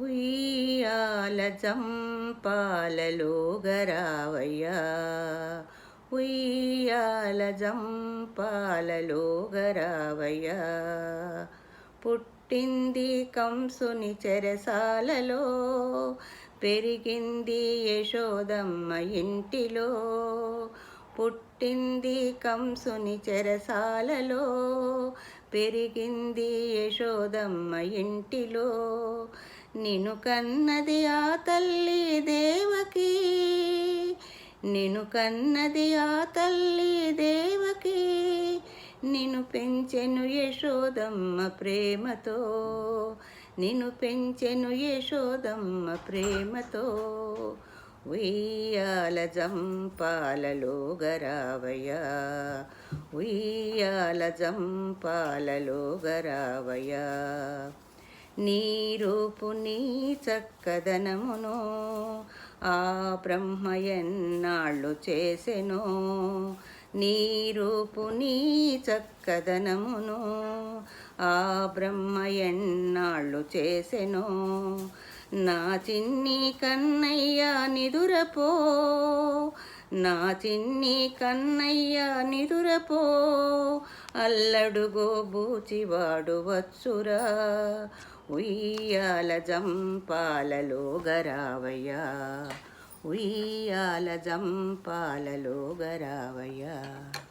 ఉయ్యాల జంపాలలో గరావయ్యా, ఉయ్యాల జంపాలలో గరావయ్యా. పుట్టింది కంసుని చెరసాలలో, పెరిగింది యశోదమ్మ ఇంటిలో. పుట్టింది కంసుని చెరసాలలో, పెరిగింది యశోదమ్మ ఇంటిలో. నిన్ను కన్నది ఆ తల్లి దేవకి, నిన్ను కన్నది ఆ తల్లి దేవకి. నిన్ను పెంచెను యశోదమ్మ ప్రేమతో, నిన్ను పెంచెను యశోదమ్మ ప్రేమతో. ఉయ్యాల జంపాలలో గరావయ్యా, ఉయ్యాల జంపాలలో గరావయ్యా. నీ రూపు నీ చక్కదనమును ఆ బ్రహ్మ ఎన్నాళ్ళు చేసెను. నీ రూపు నీ చక్కదనమును ఆ బ్రహ్మ ఎన్నాళ్ళు చేసెను. నా చిన్ని కన్నయ్య నిదురపో, నా చిన్ని కన్నయ్య నిదురపో. అల్లడుగో బూచివాడు వచ్చురా, ఉయ్యాల జంపాలలో గరావయ్యా, ఉయ్యాల జంపాలలో గరావయ్యా.